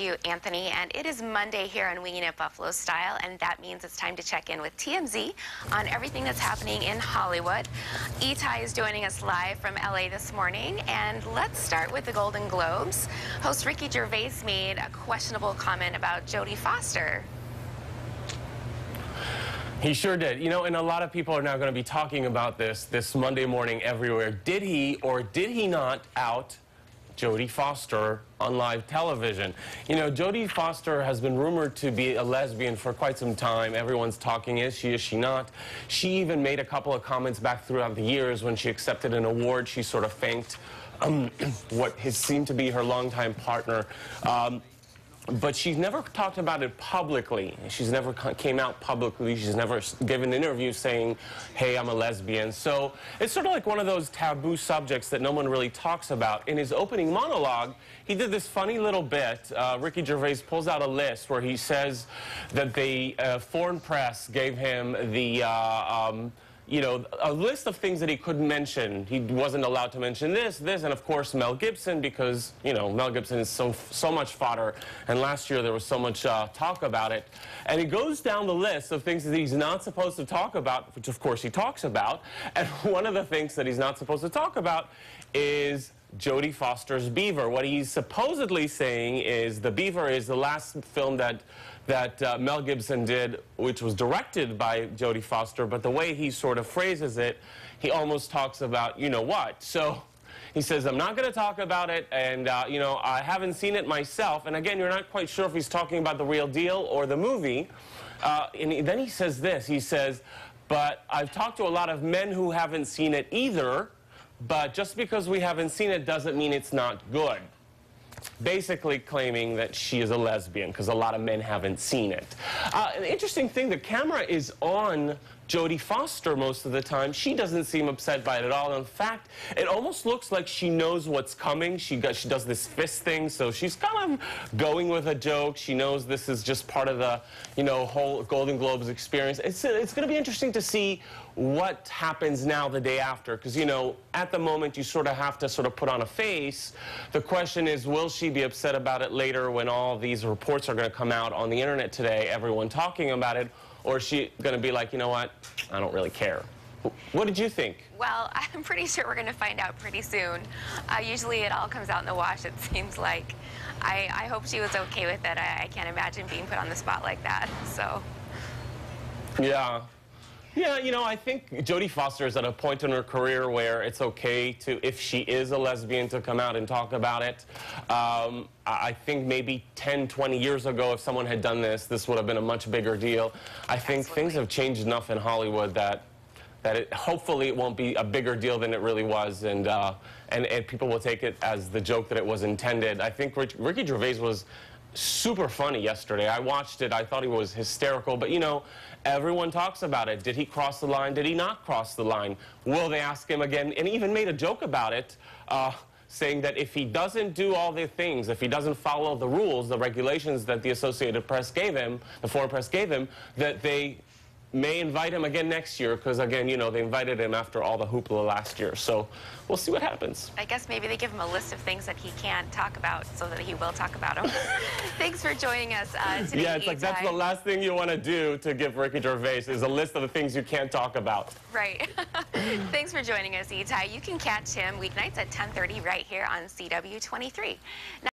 you, Anthony. And it is Monday here on Winging It Buffalo Style, and that means it's time to check in with TMZ on everything that's happening in Hollywood. Itai is joining us live from LA this morning, and let's start with the Golden Globes. Host Ricky Gervais made a questionable comment about Jodie Foster. He sure did. You know, and a lot of people are now going to be talking about this Monday morning everywhere. Did he or did he not out Jodie Foster on live television? You know, Jodie Foster has been rumored to be a lesbian for quite some time. Everyone's talking, is she not? She even made a couple of comments back throughout the years when she accepted an award. She sort of thanked what seemed to be her longtime partner. But she's never talked about it publicly. She's never came out publicly. She's never given an interview saying, hey, I'm a lesbian. So it's sort of like one of those taboo subjects that no one really talks about. In his opening monologue, he did this funny little bit. Ricky Gervais pulls out a list where he says that the foreign press gave him the you know, a list of things that he couldn't mention. He wasn't allowed to mention this, and of course Mel Gibson, because, you know, Mel Gibson is so much fodder, and last year there was so much talk about it. And he goes down the list of things that he's not supposed to talk about, which of course he talks about, and one of the things that he's not supposed to talk about is Jodie Foster's Beaver. What he's supposedly saying is the Beaver is the last film that Mel Gibson did, which was directed by Jodie Foster, but the way he sort of phrases it, he almost talks about, you know what. So he says, I'm not going to talk about it, and, you know, I haven't seen it myself. And again, you're not quite sure if he's talking about the real deal or the movie. And then he says this, he says, but I've talked to a lot of men who haven't seen it either, but just because we haven't seen it doesn't mean it's not good. Basically claiming that she is a lesbian because a lot of men haven't seen it. An interesting thing, the camera is on Jodie Foster most of the time. She doesn't seem upset by it at all. In fact, it almost looks like she knows what's coming. She does this fist thing, so she's kind of going with a joke. She knows this is just part of the, you know, whole Golden Globes experience. It's going to be interesting to see what happens now the day after, because, you know, at the moment you sort of have to sort of put on a face. The question is, will she be upset about it later when all these reports are going to come out on the internet today, everyone talking about it? Or is she going to be like, you know what, I don't really care? What did you think? Well, I'm pretty sure we're going to find out pretty soon. Usually it all comes out in the wash, it seems like. I hope she was okay with it. I can't imagine being put on the spot like that, so. Yeah. Yeah, you know, I think Jodie Foster is at a point in her career where it's okay to, if she is a lesbian, to come out and talk about it. I think maybe 10, 20 years ago, if someone had done this, this would have been a much bigger deal. I think things have changed enough in Hollywood that hopefully it won't be a bigger deal than it really was, and people will take it as the joke that it was intended. I think Ricky Gervais was super funny yesterday. I watched it. I thought he was hysterical. But, you know, everyone talks about it. Did he cross the line? Did he not cross the line? Will they ask him again? And he even made a joke about it, saying that if he doesn't do all the things, if he doesn't follow the rules, the regulations that the Associated Press gave him, the foreign press gave him, that they may invite him again next year, because, again, you know, they invited him after all the hoopla last year. So we'll see what happens. I guess maybe they give him a list of things that he can't talk about so that he will talk about them. Thanks for joining us today, Yeah, it's like that's the last thing you want to do to give Ricky Gervais is a list of the things you can't talk about. Right. Thanks for joining us, Itai. You can catch him weeknights at 10:30 right here on CW23. Now